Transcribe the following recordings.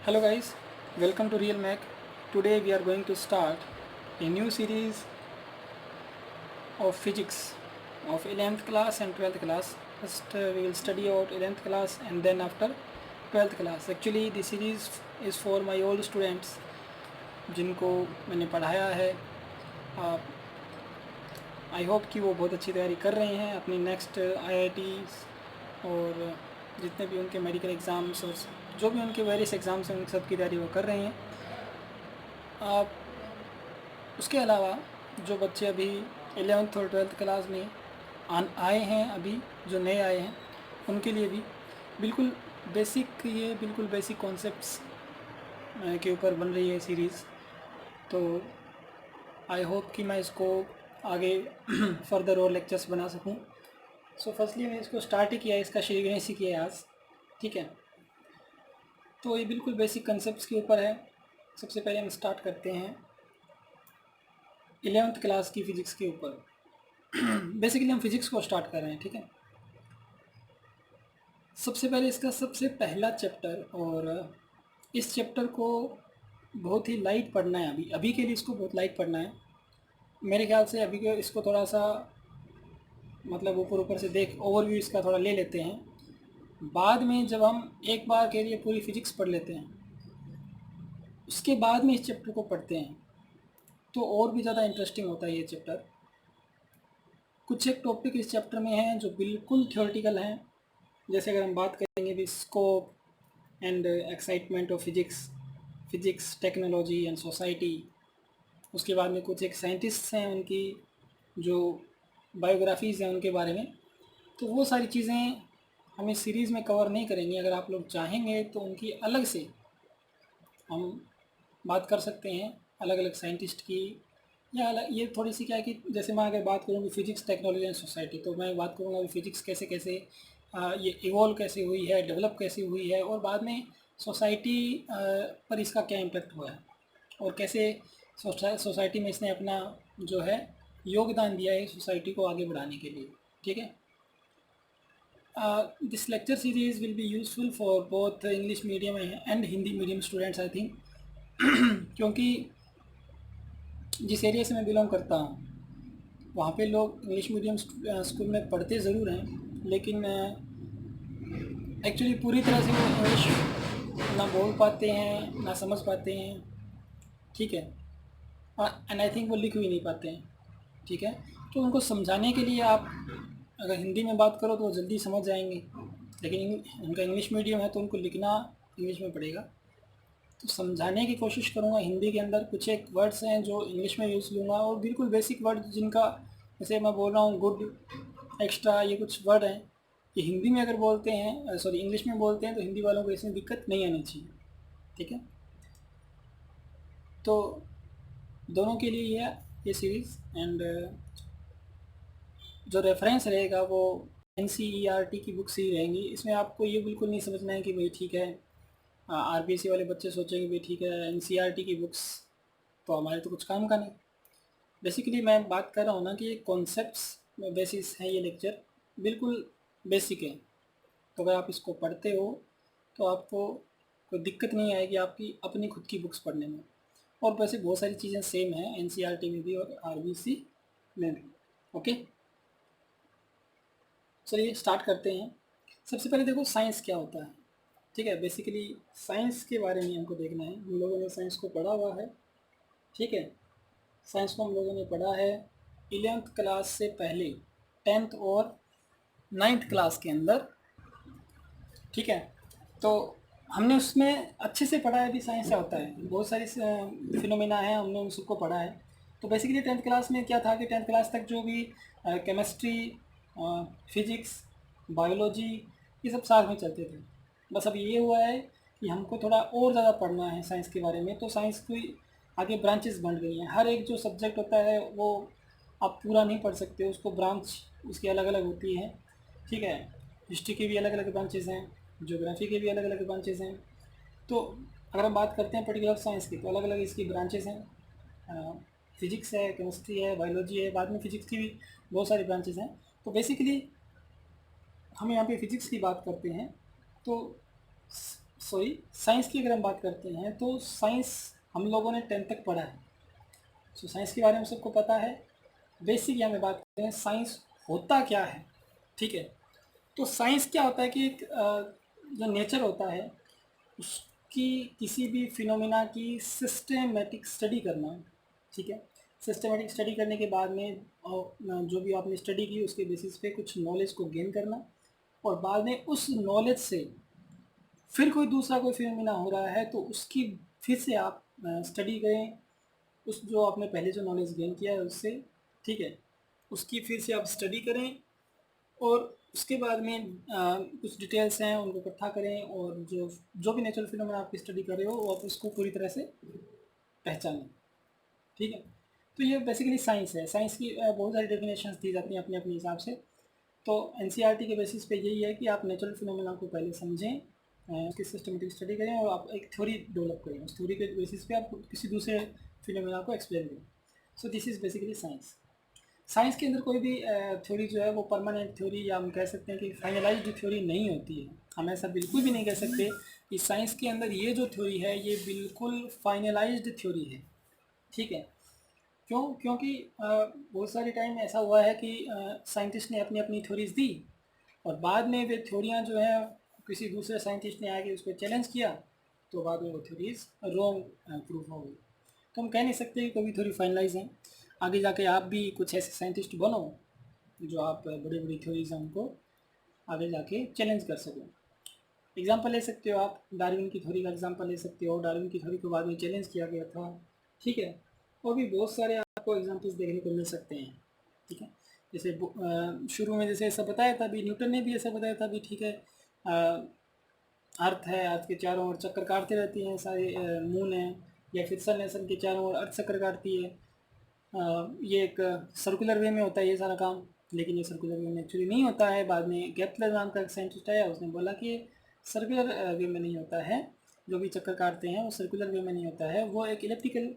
Hello guys, welcome to Real Mac. Today we are going to start a new series of physics of 11th class and 12th class. First we will study about 11th class and then after 12th class. Actually this series is for my old students जिनको मैंने पढ़ाया है. I hope कि वो बहुत अच्छी तैयारी कर रहे हैं अपनी नेक्स्ट IITs और जितने भी उनके मेडिकल एग्ज़ाम्स और जो भी उनके वेरियस एग्ज़ाम्स हैं उन सब की तैयारी वो कर रहे हैं. आप उसके अलावा जो बच्चे अभी 11th और 12th क्लास में आए हैं, अभी जो नए आए हैं उनके लिए भी बिल्कुल बेसिक कॉन्सेप्ट्स के ऊपर बन रही है सीरीज़. तो आई होप कि मैं इसको आगे फर्दर और लेक्चर्स बना सकूं. सो फर्स्टली मैं इसको स्टार्ट ही किया है, इसका शेयरिंग ही किया है आज. ठीक है, तो ये बिल्कुल बेसिक कंसेप्ट्स के ऊपर है. सबसे पहले हम स्टार्ट करते हैं 11th क्लास की फ़िज़िक्स के ऊपर. बेसिकली हम फिज़िक्स को स्टार्ट कर रहे हैं. ठीक है, सबसे पहले इसका सबसे पहला चैप्टर, और इस चैप्टर को बहुत ही लाइट पढ़ना है. अभी के लिए इसको बहुत लाइट पढ़ना है मेरे ख्याल से. अभी के इसको थोड़ा सा मतलब ऊपर से देख ओवरव्यू इसका थोड़ा ले लेते हैं. बाद में जब हम एक बार के लिए पूरी फिज़िक्स पढ़ लेते हैं उसके बाद में इस चैप्टर को पढ़ते हैं तो और भी ज़्यादा इंटरेस्टिंग होता है ये चैप्टर. कुछ एक टॉपिक इस चैप्टर में हैं जो बिल्कुल थ्योरेटिकल हैं. जैसे अगर हम बात करेंगे भी scope and excitement of physics technology and society. उसके बाद में कुछ एक साइंटिस्ट्स हैं, उनकी जो बायोग्राफीज़ हैं उनके बारे में. तो वो सारी चीज़ें हम इस सीरीज़ में कवर नहीं करेंगे. अगर आप लोग चाहेंगे तो उनकी अलग से हम बात कर सकते हैं, अलग अलग साइंटिस्ट की, या अलग ये थोड़ी सी क्या है कि जैसे मैं अगर बात करूँगी फिज़िक्स टेक्नोलॉजी एंड सोसाइटी, तो मैं बात करूँगा कि फ़िज़िक्स कैसे कैसे ये इवॉल्व कैसे हुई है, डेवलप कैसे हुई है, और बाद में सोसाइटी पर इसका क्या इम्पेक्ट हुआ है, और कैसे सोसाइटी में इसने अपना जो है योगदान दिया है सोसाइटी को आगे बढ़ाने के लिए. ठीक है, this lecture series will be useful for both English medium and Hindi medium students I think. क्योंकि जिस एरिया से मैं बिलोंग करता हूँ वहाँ पे लोग इंग्लिश मीडियम स्कूल में पढ़ते ज़रूर हैं, लेकिन एक्चुअली पूरी तरह से वो इंग्लिश ना बोल पाते हैं ना समझ पाते हैं. ठीक है, एंड आई थिंक वो लिख भी नहीं पाते हैं. ठीक है, तो उनको समझाने के लिए आप अगर हिंदी में बात करो तो वो जल्दी समझ जाएंगे, लेकिन उनका इंग्लिश मीडियम है तो उनको लिखना इंग्लिश में पड़ेगा. तो समझाने की कोशिश करूँगा हिंदी के अंदर. कुछ एक वर्ड्स हैं जो इंग्लिश में यूज़ लूँगा, और बिल्कुल बेसिक वर्ड जिनका, जैसे मैं बोल रहा हूँ गुड, एक्स्ट्रा, ये कुछ वर्ड हैं ये हिंदी में अगर बोलते हैं, सॉरी इंग्लिश में बोलते हैं तो हिंदी वालों को इसमें दिक्कत नहीं आनी चाहिए. ठीक है, तो दोनों के लिए ये सीरीज़. एंड जो रेफरेंस रहेगा वो NCERT की बुक्स ही रहेंगी. इसमें आपको ये बिल्कुल नहीं समझना है कि भाई ठीक है RBC वाले बच्चे सोचेंगे भाई ठीक है NCERT की बुक्स तो हमारे तो कुछ काम का नहीं. बेसिकली मैं बात कर रहा हूँ ना कि ये कॉन्सेप्ट्स बेसिस है, ये लेक्चर बिल्कुल बेसिक है. तो अगर आप इसको पढ़ते हो तो आपको कोई दिक्कत नहीं आएगी आपकी अपनी खुद की बुक्स पढ़ने में. और वैसे बहुत सारी चीज़ें सेम हैं NCERT में भी और RBC में भी. ओके, चलिए स्टार्ट करते हैं. सबसे पहले देखो साइंस क्या होता है. ठीक है, बेसिकली साइंस के बारे में हमको देखना है. हम लोगों ने साइंस को पढ़ा हुआ है. ठीक है, साइंस को हम लोगों ने पढ़ा है 11th क्लास से पहले, 10th और 9th क्लास के अंदर. ठीक है, तो हमने उसमें अच्छे से पढ़ा है. भी साइंस क्या होता है, बहुत सारी फिनोमेना है, हमने उन सबको पढ़ा है. तो बेसिकली 10th क्लास में क्या था कि 10th क्लास तक जो भी केमिस्ट्री, फिज़िक्स, बायोलॉजी, ये सब साथ में चलते थे. बस अब ये हुआ है कि हमको थोड़ा और ज़्यादा पढ़ना है साइंस के बारे में. तो साइंस की आगे ब्रांचेस बन गई हैं. हर एक जो सब्जेक्ट होता है वो आप पूरा नहीं पढ़ सकते, उसको ब्रांच उसकी अलग अलग होती है. ठीक है, हिस्ट्री की भी अलग अलग ब्रांचेज़ हैं, ज्योग्राफी के भी अलग अलग ब्रांचेज़ हैं. तो अगर हम बात करते हैं पर्टिकुलर साइंस की तो अलग अलग इसकी ब्रांचेज़ हैं. फिज़िक्स है, केमिस्ट्री है, बायोलॉजी है, बाद में फिज़िक्स की भी बहुत सारी ब्रांचेज़ हैं. तो बेसिकली हम यहाँ पे फिज़िक्स की बात करते हैं. तो सॉरी, साइंस की अगर हम बात करते हैं तो साइंस हम लोगों ने 10th तक पढ़ा है। सो साइंस के बारे में सबको पता है। बेसिक यहाँ पे बात करते हैं साइंस होता क्या है। ठीक है, तो साइंस क्या होता है कि एक जो नेचर होता है उसकी किसी भी फिनोमिना की सिस्टमेटिक स्टडी करना। ठीक है, सिस्टमेटिक स्टडी करने के बाद में जो भी आपने स्टडी की उसके बेसिस पे कुछ नॉलेज को गेन करना, और बाद में उस नॉलेज से फिर कोई दूसरा कोई फिनोमिना हो रहा है तो उसकी फिर से आप स्टडी करें, उस जो आपने पहले जो नॉलेज गेन किया है उससे। ठीक है, उसकी फिर से आप स्टडी करें, और उसके बाद में कुछ डिटेल्स हैं उनको इकट्ठा करें, और जो जो भी नेचुरल फिनोमेना आप स्टडी कर रहे हो वो आप उसको पूरी तरह से पहचानें। ठीक है, तो ये बेसिकली साइंस है। साइंस की बहुत सारी डेफिनेशंस दी जाती हैं अपने अपने हिसाब से। तो एनसीईआरटी के बेसिस पे यही है कि आप नेचुरल फिनोमेना को पहले समझें, उसकी सिस्टमेटिक स्टडी करें, और आप एक थ्योरी डेवलप करें। उस थ्योरी के बेसिस पे आप किसी दूसरे फिनोमेना को एक्सप्लेन करें। So this is basically science. Science के अंदर कोई भी थ्योरी जो है वो परमानेंट थ्योरी, या हम कह सकते हैं कि फाइनलाइज्ड थ्योरी नहीं होती है। हम ऐसा बिल्कुल भी नहीं कह सकते कि साइंस के अंदर ये जो थ्योरी है ये बिल्कुल फाइनलाइज्ड थ्योरी है। ठीक है, क्यों? क्योंकि बहुत सारे टाइम ऐसा हुआ है कि साइंटिस्ट ने अपनी अपनी थ्योरीज दी, और बाद में वे थ्योरियाँ जो है किसी दूसरे साइंटिस्ट ने आके उसको चैलेंज किया, तो बाद में वो थ्योरीज रॉन्ग प्रूफ हो गई। तो हम कह नहीं सकते कि कभी थ्योरी फाइनलाइज है। आगे जाके आप भी कुछ ऐसे साइंटिस्ट बनो जो आप बड़ी बड़ी थ्योरीज हैं उनको आगे जाके चैलेंज कर सको। एग्जाम्पल ले सकते हो, आप डार्विन की थ्योरी का एग्जाम्पल ले सकते हो। डार्विन की थ्योरी को बाद में चैलेंज किया गया था। ठीक है, और भी बहुत सारे आपको एग्जाम्पल्स देखने को मिल सकते हैं। ठीक है, जैसे शुरू में जैसे ऐसा बताया था अभी, न्यूटन ने भी ऐसा बताया था अभी। ठीक है, अर्थ है, अर्थ के चारों ओर चक्कर काटते रहती हैं सारी, मून है या फिर सन है, सन के चारों ओर अर्थ चक्कर काटती है। ये एक सर्कुलर वे में होता है ये सारा काम, लेकिन ये सर्कुलर वे में एक्चुअली नहीं होता है। बाद में गेप्लर नाम का एक साइंटिस्ट आया, उसने बोला कि सर्कुलर वे में नहीं होता है, जो भी चक्कर काटते हैं वो सर्कुलर वे में नहीं होता है, वो एक इलेप्टिकल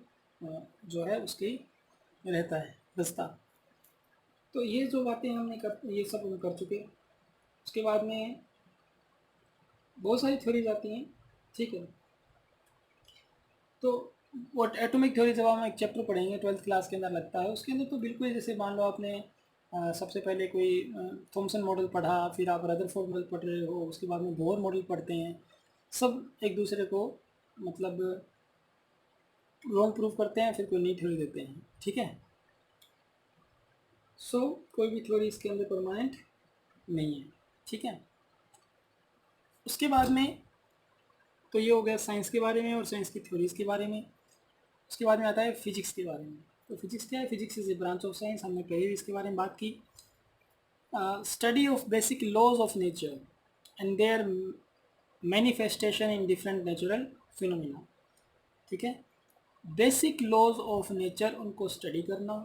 जो है उसकी रहता है रास्ता। तो ये जो बातें हमने ये सब हम कर चुके। उसके बाद में बहुत सारी थ्योरीज आती हैं। ठीक है, तो वो एटॉमिक थ्योरी जब हम एक चैप्टर पढ़ेंगे 12th क्लास के अंदर लगता है, उसके अंदर तो बिल्कुल जैसे मान लो आपने सबसे पहले कोई थॉमसन मॉडल पढ़ा, फिर आप रदरफोर्ड मॉडल पढ़ रहे हो, उसके बाद में बोर मॉडल पढ़ते हैं। सब एक दूसरे को मतलब रॉन्ग प्रूफ करते हैं, फिर कोई नई थ्योरी देते हैं। ठीक है, सो कोई भी थ्योरी इसके अंदर परमानेंट नहीं है। ठीक है, उसके बाद में तो ये हो गया साइंस के बारे में और साइंस की थ्योरीज के बारे में। उसके बाद में आता है फिजिक्स के बारे में। तो फिजिक्स क्या है? Physics is a branch of science. हमने पहले भी इसके बारे में बात की। Study of basic laws of nature and their manifestation in different natural phenomena. ठीक है, बेसिक लॉज ऑफ नेचर उनको स्टडी करना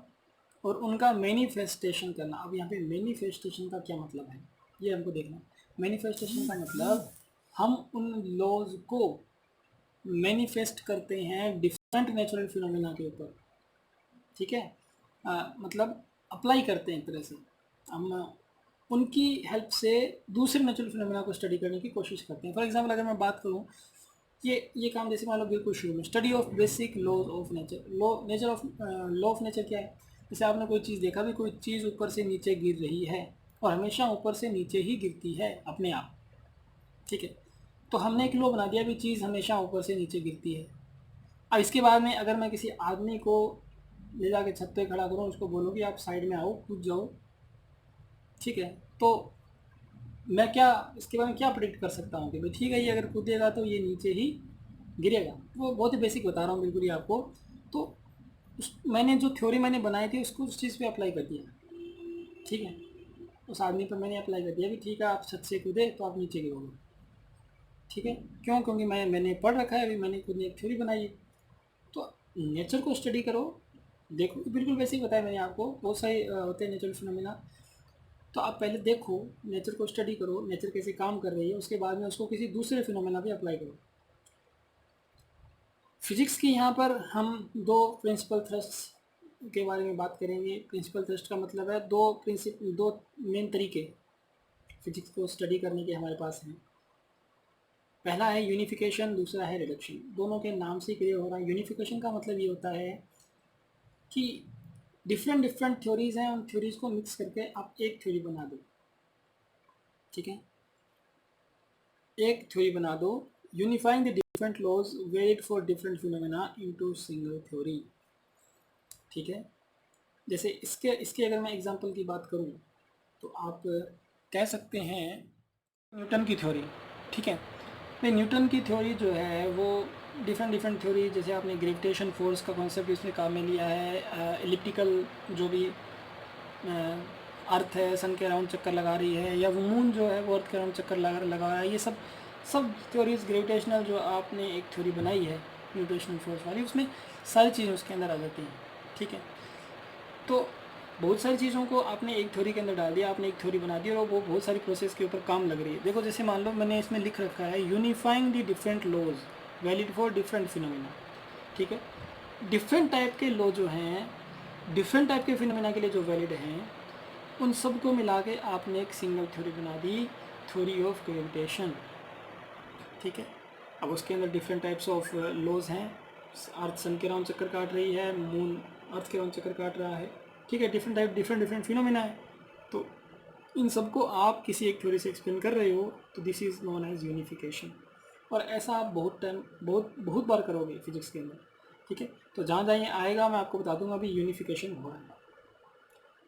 और उनका मैनिफेस्टेशन करना। अब यहाँ पे मैनिफेस्टेशन का क्या मतलब है ये हमको देखना। मैनिफेस्टेशन का मतलब हम उन लॉज को मैनिफेस्ट करते हैं डिफरेंट नेचुरल फिनोमिना के ऊपर। ठीक है, मतलब अप्लाई करते हैं एक तरह से। हम उनकी हेल्प से दूसरे नेचुरल फिनोमिना को स्टडी करने की कोशिश करते हैं। फॉर एग्जांपल अगर मैं बात करूँ, ये काम जैसे मान लो बिल्कुल शुरू में study of basic laws of nature. Law of nature क्या है? जैसे आपने कोई चीज़ देखा भी, कोई चीज़ ऊपर से नीचे गिर रही है और हमेशा ऊपर से नीचे ही गिरती है अपने आप। ठीक है, तो हमने एक लॉ बना दिया भी चीज़ हमेशा ऊपर से नीचे गिरती है। अब इसके बाद में अगर मैं किसी आदमी को ले जाके छत पे खड़ा करूँ, उसको बोलूँ कि आप साइड में आओ, कूद जाओ। ठीक है, तो मैं क्या इसके बारे में क्या प्रिडिक्ट कर सकता हूँ कि भाई ठीक है ये अगर कूदेगा तो ये नीचे ही गिरेगा। वो बहुत ही बेसिक बता रहा हूँ बिल्कुल ही आपको। तो मैंने जो थ्योरी मैंने बनाई थी उसको उस चीज़ पे अप्लाई कर दिया। ठीक है, उस आदमी पर मैंने अप्लाई कर दिया कि ठीक है आप छत से कूदे तो आप नीचे गिरोगे। ठीक है, क्यों? क्योंकि मैंने पढ़ रखा है, अभी मैंने खुद ने एक थ्योरी बनाई है। तो नेचर को स्टडी करो, देखो बिल्कुल वैसे ही बताया मैंने आपको। बहुत सारे होते हैं नेचुरल फिनोमिना। तो आप पहले देखो, नेचर को स्टडी करो, नेचर कैसे काम कर रही है, उसके बाद में उसको किसी दूसरे फिनोमेना पे अप्लाई करो। फिजिक्स की यहाँ पर हम दो प्रिंसिपल थ्रस्ट के बारे में बात करेंगे। प्रिंसिपल थ्रस्ट का मतलब है दो मेन तरीके फिजिक्स को स्टडी करने के हमारे पास हैं। पहला है यूनिफिकेशन, दूसरा है रिडक्शन। दोनों के नाम से क्लियर हो रहा है। यूनिफिकेशन का मतलब ये होता है कि डिफरेंट डिफरेंट थ्योरीज हैं, उन थ्योरीज को मिक्स करके आप एक थ्योरी बना दो। ठीक है, एक थ्योरी बना दो। Unifying the different laws varied for different phenomena into single theory. ठीक है, जैसे इसके इसके अगर मैं एग्जांपल की बात करूं तो आप कह सकते हैं न्यूटन की थ्योरी। ठीक है, तो न्यूटन की थ्योरी जो है वो डिफरेंट डिफरेंट थ्योरी, जैसे आपने ग्रेविटेशन फोर्स का कॉन्सेप्ट इसमें काम में लिया है, एलिप्टिकल जो भी अर्थ है सन के अराउंड चक्कर लगा रही है, या वो मून जो है वो अर्थ के अराउंड चक्कर लगा रहा है, ये सब सब थ्योरीज ग्रेविटेशनल जो आपने एक थ्योरी बनाई है ग्रेविटेशनल फोर्स वाली, उसमें सारी चीज़ें उसके अंदर आ जाती हैं। ठीक है, तो बहुत सारी चीज़ों को आपने एक थ्योरी के अंदर डाल दिया, आपने एक थ्योरी बना दी और वो बहुत सारी प्रोसेस के ऊपर काम लग रही है। देखो जैसे मान लो मैंने इसमें लिख रखा है unifying the different laws valid for different phenomena. ठीक है, डिफरेंट टाइप के लॉ जो हैं, डिफरेंट टाइप के फिनोमेना के लिए जो वैलिड हैं, उन सब को मिला के आपने एक सिंगल थ्योरी बना दी, थ्योरी ऑफ ग्रेविटेशन। ठीक है, अब उसके अंदर डिफरेंट टाइप्स ऑफ लॉज हैं। अर्थ सन के अराउंड चक्कर काट रही है, मून अर्थ के अराउंड चक्कर काट रहा है। ठीक है, different type different different phenomena है, तो इन सबको आप किसी एक थ्योरी से एक्सप्लेन कर रहे हो, तो this is known as unification. और ऐसा आप बहुत टाइम बहुत बहुत बार करोगे फिजिक्स के अंदर। ठीक है, तो जहाँ जहाँ ये आएगा मैं आपको बता दूंगा अभी यूनिफिकेशन हो रहा है।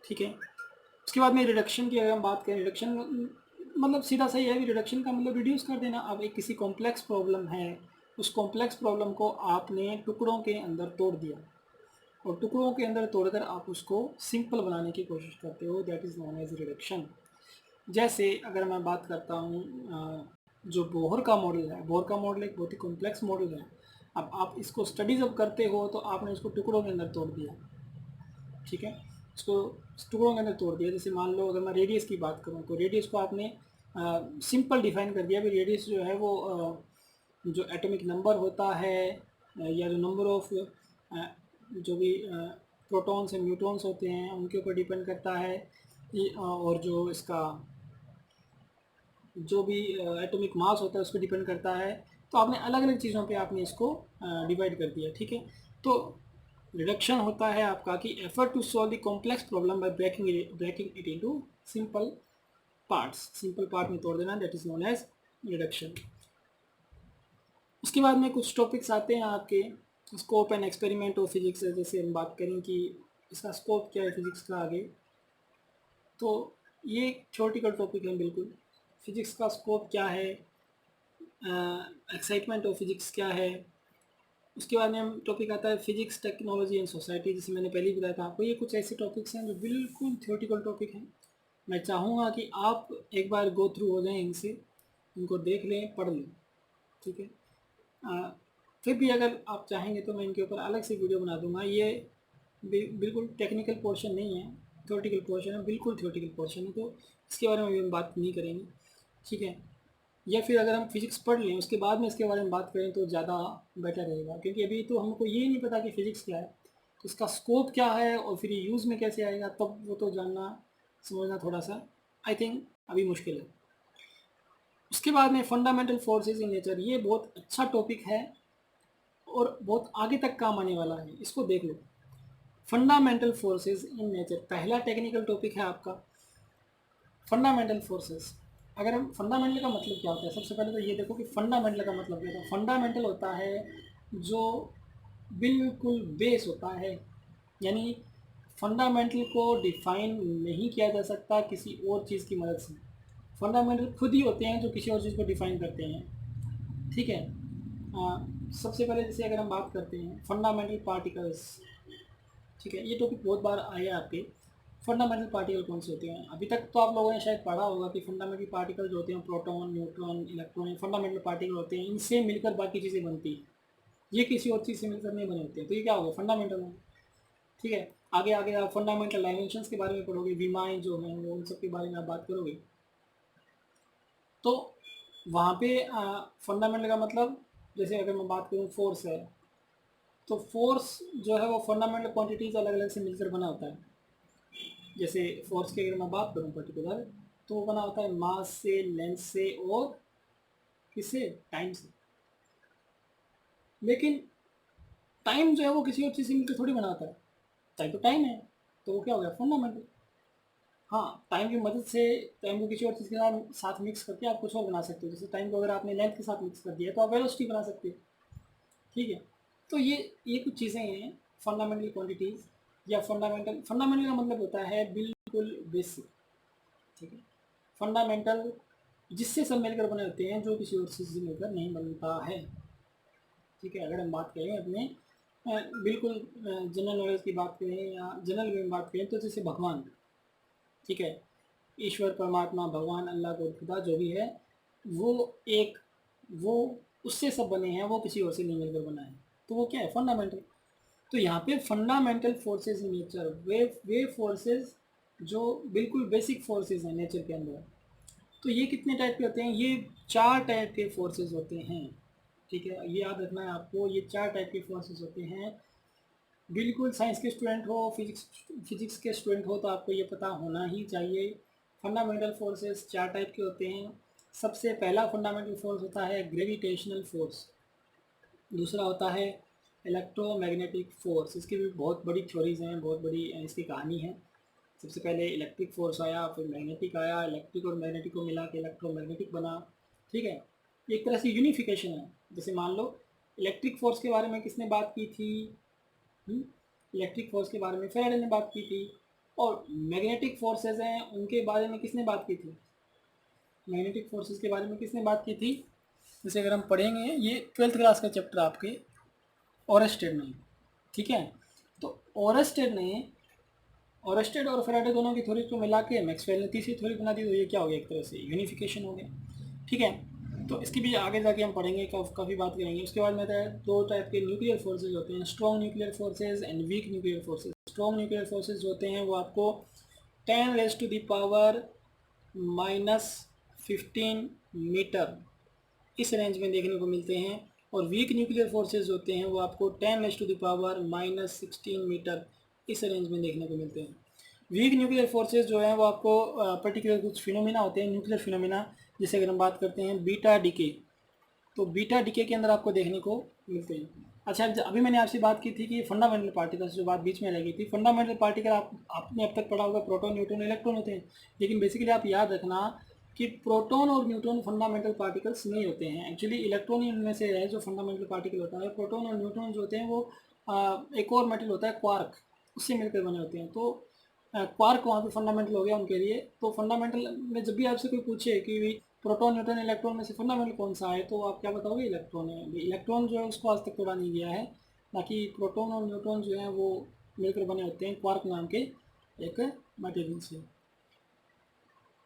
ठीक है, उसके बाद में रिडक्शन की अगर हम बात करें, रिडक्शन मतलब सीधा सही है, रिडक्शन का मतलब रिड्यूस कर देना। अब एक किसी कॉम्प्लेक्स प्रॉब्लम है, उस कॉम्प्लेक्स प्रॉब्लम को आपने टुकड़ों के अंदर तोड़ दिया, और टुकड़ों के अंदर तोड़कर आप उसको सिंपल बनाने की कोशिश करते हो, that is known as reduction. जैसे अगर मैं बात करता हूँ जो बोहर का मॉडल है, बोहर का मॉडल एक बहुत ही कॉम्प्लेक्स मॉडल है। अब आप इसको स्टडी जब करते हो तो आपने इसको टुकड़ों के अंदर तोड़ दिया। ठीक है, इसको टुकड़ों के अंदर तोड़ दिया। जैसे मान लो अगर मैं रेडियस की बात करूँ तो रेडियस को आपने सिंपल डिफाइन कर दिया कि रेडियस जो है वो जो एटॉमिक नंबर होता है, या जो नंबर ऑफ जो भी प्रोटॉन्स एंड न्यूट्रॉन्स होते हैं उनके ऊपर डिपेंड करता है, और जो इसका जो भी एटॉमिक मास होता है उस पर डिपेंड करता है। तो आपने अलग अलग चीज़ों पे आपने इसको डिवाइड कर दिया। ठीक है, तो रिडक्शन होता है आपका कि effort to solve the complex problem by breaking it into simple parts, simple part में तोड़ देना, that is known as reduction. उसके बाद में कुछ टॉपिक्स आते हैं आपके scope and experiment of physics. जैसे हम बात करें कि इसका स्कोप क्या है फिजिक्स का आगे, तो ये एक थ्योरेटिकल टॉपिक है बिल्कुल। फिजिक्स का स्कोप क्या है, एक्साइटमेंट ऑफ फिजिक्स क्या है। उसके बाद में हम टॉपिक आता है फिजिक्स टेक्नोलॉजी एंड सोसाइटी, जैसे मैंने पहले ही बताया था आपको। ये कुछ ऐसे टॉपिक्स हैं जो बिल्कुल थ्योरेटिकल टॉपिक हैं। मैं चाहूँगा कि आप एक बार गो थ्रू हो जाएं इनसे, इनको देख लें, पढ़ लें। ठीक है, फिर भी अगर आप चाहेंगे तो मैं इनके ऊपर अलग से वीडियो बना दूंगा। ये बिल्कुल टेक्निकल पोर्शन नहीं है, थ्योरेटिकल पोर्शन है, बिल्कुल थ्योरेटिकल पोर्शन है, तो इसके बारे में भी हम बात नहीं करेंगे। ठीक है, या फिर अगर हम फिज़िक्स पढ़ लें उसके बाद में इसके बारे में बात करें तो ज़्यादा बेटर रहेगा, क्योंकि अभी तो हमको ये नहीं पता कि फ़िज़िक्स क्या है, तो इसका स्कोप क्या है और फिर ये यूज़ में कैसे आएगा, तब वो तो जानना समझना थोड़ा सा आई थिंक अभी मुश्किल है। उसके बाद में फंडामेंटल फोर्सेस इन नेचर, ये बहुत अच्छा टॉपिक है और बहुत आगे तक काम आने वाला है, इसको देख लो। फंडामेंटल फोर्सेस इन नेचर पहला टेक्निकल टॉपिक है आपका, फंडामेंटल फोर्सेस। अगर हम फंडामेंटल का मतलब क्या होता है, सबसे पहले तो ये देखो कि फंडामेंटल का मतलब क्या होता है। फंडामेंटल होता है जो बिल्कुल बेस होता है, यानी फंडामेंटल को डिफाइन नहीं किया जा सकता किसी और चीज़ की मदद से। फंडामेंटल खुद ही होते हैं जो किसी और चीज़ को डिफाइन करते हैं। ठीक है, सबसे पहले जैसे अगर हम बात करते हैं फंडामेंटल पार्टिकल्स। ठीक है, ये टॉपिक बहुत बार आया आपके। फंडामेंटल पार्टिकल कौन से होते हैं, अभी तक तो आप लोगों ने शायद पढ़ा होगा कि फंडामेंटल पार्टिकल जो होते हैं proton neutron electron, fundamental particle होते हैं, इनसे मिलकर बाकी चीज़ें बनती हैं, ये किसी और चीज़ से मिलकर नहीं बने होते हैं, तो ये क्या होगा, फंडामेंटल है। ठीक है, आगे आगे आप फंडामेंटल डायमेंशंस के बारे में पढ़ोगे, विमाएँ जो हैं वो उन सब के बारे में आप बात करोगे, तो वहाँ पे फंडामेंटल का मतलब, जैसे अगर मैं बात करूँ फोर्स है, तो फोर्स जो है वो फंडामेंटल क्वांटिटीज़ अलग अलग से मिलकर बना होता है। जैसे फोर्स की अगर मैं बात करूँ पर्टिकुलर, तो वो बना होता है मास से, लेंथ से और किससे? टाइम से। लेकिन टाइम जो है वो किसी और चीज़ से मिलकर थोड़ी बनाता है, टाइम तो टाइम है, तो वो क्या हो गया? फंडामेंटल। हाँ, टाइम की मदद से टाइम को किसी और चीज़ के साथ मिक्स करके आप कुछ और बना सकते हो। जैसे टाइम को अगर आपने लेंथ के साथ मिक्स कर दिया तो आप वेलोसिटी बना सकते हो। ठीक है, तो ये कुछ चीज़ें हैं फंडामेंटल क्वांटिटीज़ या फंडामेंटल। फंडामेंटल का मतलब होता है बिल्कुल बेसिक। ठीक है, फंडामेंटल जिससे सब मिलकर बने होते हैं, जो किसी और चीज़ से मिलकर नहीं बनता है। ठीक है, अगर हम बात करें अपने बिल्कुल जनरल नॉलेज की बात करें या जनरल में बात करें तो जैसे भगवान, ठीक है, ईश्वर परमात्मा भगवान अल्लाह को खुदा जो भी है वो एक वो उससे सब बने हैं, वो किसी और से नहीं मिलकर बना है, तो वो क्या है? फंडामेंटल। तो यहाँ पे fundamental forces in nature, way forces जो बिल्कुल बेसिक फोर्सेस हैं नेचर के अंदर। तो ये कितने टाइप के होते हैं? ये 4 टाइप के फोर्सेस होते हैं। ठीक है, ये याद रखना है आपको, ये 4 टाइप के फोर्सेस होते हैं। बिल्कुल साइंस के स्टूडेंट हो, फिजिक्स के स्टूडेंट हो तो आपको ये पता होना ही चाहिए। फंडामेंटल फोर्सेस 4 टाइप के होते हैं। सबसे पहला फंडामेंटल फोर्स होता है ग्रेविटेशनल फोर्स। दूसरा होता है इलेक्ट्रोमैग्नेटिक फोर्स। इसकी भी बहुत बड़ी थ्योरीज हैं, बहुत बड़ी इसकी कहानी है। सबसे पहले इलेक्ट्रिक फोर्स आया, फिर मैग्नेटिक आया, इलेक्ट्रिक और मैग्नेटिक को मिला के इलेक्ट्रोमैग्नेटिक बना। ठीक है, एक तरह से यूनिफिकेशन है। जैसे मान लो इलेक्ट्रिक फोर्स के बारे में किसने बात की थी? इलेक्ट्रिक फोर्स के बारे में फेराडे ने बात की थी। और मैग्नेटिक फोर्सेस हैं, उनके बारे में किसने बात की थी? मैग्नेटिक फोर्सेस के बारे में किसने बात की थी? जैसे अगर हम पढ़ेंगे, ये 12th क्लास का चैप्टर आपके ओरेस्टेड ने। ठीक है, तो ओरेस्टेड ने ओरेस्टेड और फेराडे दोनों की थ्योरी को मिला के मैक्सवेल ने तीसरी थ्योरी बना दी। तो ये क्या हो गया? एक तरह से यूनिफिकेशन हो गया। ठीक है, तो इसकी भी आगे जाके हम पढ़ेंगे, काफ़ी बात करेंगे। उसके बाद में दो टाइप के न्यूक्लियर फोर्सेज होते हैं, strong nuclear forces and weak nuclear forces. Strong nuclear forces जो होते हैं वो आपको 10⁻⁻⁻15 मीटर इस रेंज में देखने को मिलते हैं। और वीक न्यूक्लियर फोर्सेज होते हैं वो आपको 10⁻⁻16 मीटर इस रेंज में देखने को मिलते हैं। वीक न्यूक्लियर फोर्सेज जो हैं वो आपको पर्टिकुलर कुछ फिनोमिना होते हैं, न्यूक्लियर फिनोमिना। जैसे अगर हम बात करते हैं बीटा डीके, तो बीटा डीके के अंदर आपको देखने को मिलते हैं। अच्छा, अभी मैंने आपसे बात की थी कि फंडामेंटल पार्टिकल्स, जो बात बीच में लगी थी, फंडामेंटल पार्टिकल आपने अब तक पढ़ा होगा प्रोटॉन, न्यूट्रॉन, इलेक्ट्रॉन होते हैं। लेकिन बेसिकली आप याद रखना कि प्रोटॉन और न्यूट्रॉन फंडामेंटल पार्टिकल्स नहीं होते हैं। एक्चुअली इलेक्ट्रॉन ही उनमें से है जो फंडामेंटल पार्टिकल होता है। प्रोटॉन और न्यूट्रॉन जो होते हैं वो एक और मेटल होता है क्वार्क, उससे मिलकर बने होते हैं। तो क्वार्क वहाँ पे फंडामेंटल हो गया उनके लिए। तो फंडामेंटल में जब भी आपसे कोई पूछे कि प्रोटॉन, न्यूट्रॉन, इलेक्ट्रॉन में से फंडामेंटल कौन सा है, तो आप क्या बताओगे? इलेक्ट्रॉन है। इलेक्ट्रॉन जो है उसको आज तक तोड़ा नहीं गया है। बाकी प्रोटॉन और न्यूट्रॉन जो हैं वो मिलकर बने होते हैं क्वार्क नाम के एक मटेरियल से।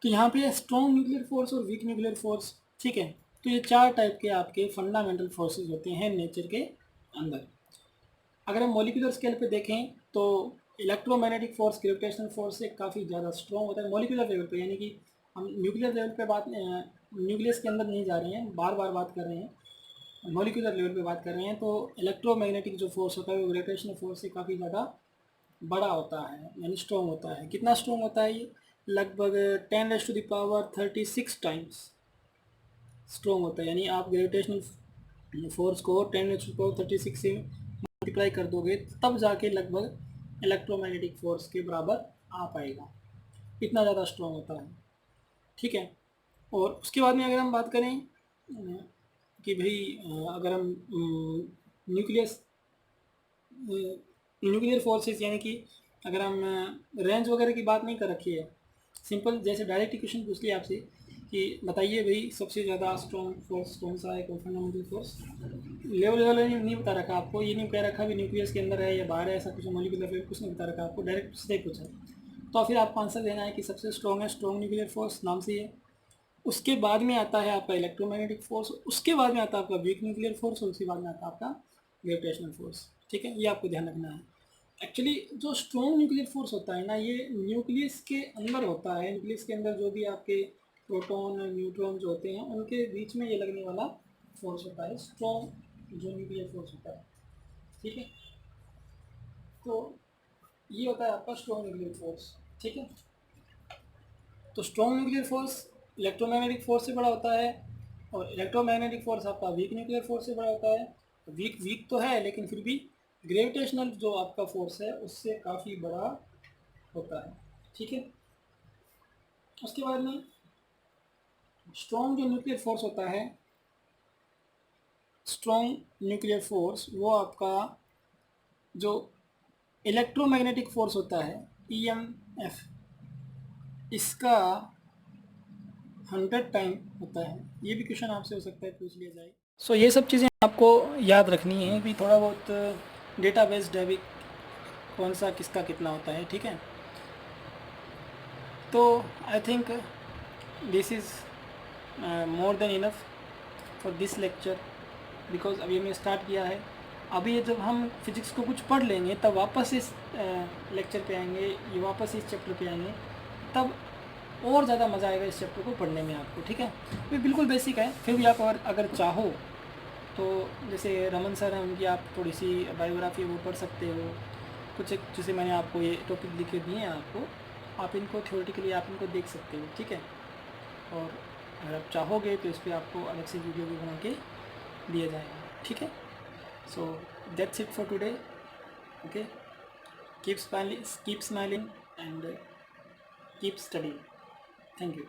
तो यहाँ पे स्ट्रॉन्ग न्यूक्लियर फोर्स और वीक न्यूक्लियर फोर्स। ठीक है, तो ये 4 टाइप के आपके फंडामेंटल फोर्सेज होते हैं नेचर के अंदर। अगर हम मॉलिक्यूलर स्केल पे देखें तो इलेक्ट्रोमैग्नेटिक फोर्स ग्रेविटेशनल फोर्स से काफ़ी ज़्यादा स्ट्रॉन्ग होता है मॉलिक्यूलर लेवल पे। यानी कि हम न्यूक्लियर लेवल पे बात, न्यूक्लियस के अंदर नहीं जा रहे हैं, बार बार बात कर रहे हैं, मॉलिक्यूलर लेवल पे बात कर रहे हैं। तो इलेक्ट्रोमैग्नेटिक जो फोर्स होता है वो ग्रेविटेशनल फोर्स से काफ़ी ज़्यादा बड़ा होता है, यानी स्ट्रॉन्ग होता है। कितना स्ट्रॉन्ग होता है ये? लगभग 10⁻36 टाइम्स स्ट्रॉन्ग होता है। यानी आप ग्रेविटेशनल फोर्स को 10⁻36 से मल्टीप्लाई कर दोगे तब जाके लगभग इलेक्ट्रोमैग्नेटिक फोर्स के बराबर आ पाएगा। इतना ज़्यादा स्ट्रॉन्ग होता है। ठीक है, और उसके बाद में अगर हम बात करें कि भाई अगर हम न्यूक्लियस न्यूक्लियर फोर्सेस, यानी कि अगर हम रेंज वगैरह की बात नहीं कर रखी है, सिंपल जैसे डायरेक्ट इक्वेशन पूछ लिया आपसे कि बताइए भाई सबसे ज़्यादा स्ट्रॉन्ग फोर्स कौन सा है, कौन फंडामेंटल फोर्स। लेवल लेवल नहीं बता रखा आपको, ये नहीं कह रखा भी न्यूक्लियस के अंदर है या बाहर है, ऐसा कुछ मॉलिक्यूलर लेवल कुछ नहीं बता रखा आपको, डायरेक्ट सीधे पूछा। तो फिर आपको आंसर देना है कि सबसे स्ट्रॉन्ग है स्ट्रॉन्ग न्यूक्लियर फोर्स, नाम से ही है। उसके बाद में आता है आपका इलेक्ट्रोमैग्नेटिक फोर्स, उसके बाद में आता है आपका वीक न्यूक्लियर फोर्स, और उसके बाद में आता है आपका ग्रेविटेशनल फोर्स। ठीक है, ये आपको ध्यान रखना है। एक्चुअली जो स्ट्रॉन्ग न्यूक्लियर फोर्स होता है ना, ये न्यूक्लियस के अंदर होता है। न्यूक्लियस के अंदर जो भी आपके प्रोटॉन न्यूट्रॉन जो होते हैं उनके बीच में ये लगने वाला फोर्स होता है स्ट्रॉन्ग जो न्यूक्लियर फोर्स होता है। ठीक है, तो ये होता है आपका स्ट्रॉन्ग न्यूक्लियर फोर्स। ठीक है, तो strong nuclear force electromagnetic force से बड़ा होता है। और इलेक्ट्रोमैग्नेटिक फोर्स आपका वीक न्यूक्लियर फोर्स से बड़ा होता है। वीक वीक तो है लेकिन फिर भी ग्रेविटेशनल जो आपका फोर्स है उससे काफ़ी बड़ा होता है, ठीक है। उसके बाद में स्ट्रॉन्ग जो न्यूक्लियर फोर्स होता है, स्ट्रॉन्ग न्यूक्लियर फोर्स वो आपका जो इलेक्ट्रोमैग्नेटिक फोर्स होता है EMF, इसका 100 टाइम होता है। ये भी क्वेश्चन आपसे हो सकता है, पूछ लिया जाए। सो ये सब चीज़ें आपको याद रखनी है कि थोड़ा बहुत डेटा बेस्ड है भी, कौन सा किसका कितना होता है, ठीक है। तो I think this is more than enough for this lecture, because अभी हमने स्टार्ट किया है। अभी जब हम फिज़िक्स को कुछ पढ़ लेंगे तब वापस इस लेक्चर पे आएंगे, ये वापस इस चैप्टर पे आएंगे, तब और ज़्यादा मज़ा आएगा इस चैप्टर को पढ़ने में आपको, ठीक है। ये बिल्कुल बेसिक है, फिर भी आप अगर चाहो तो जैसे रमन सर हैं उनकी आप थोड़ी सी बायोग्राफी वो पढ़ सकते हो। कुछ जैसे मैंने आपको ये टॉपिक लिखे दिए हैं आपको, आप इनको थ्योरेटिकली आप इनको देख सकते हो, ठीक है। और अगर आप चाहोगे तो इस पर आपको अलग से वीडियो भी बना के दिया जाएगा, ठीक है। So that's it for today, okay. Keep smiling and keep studying. Thank you.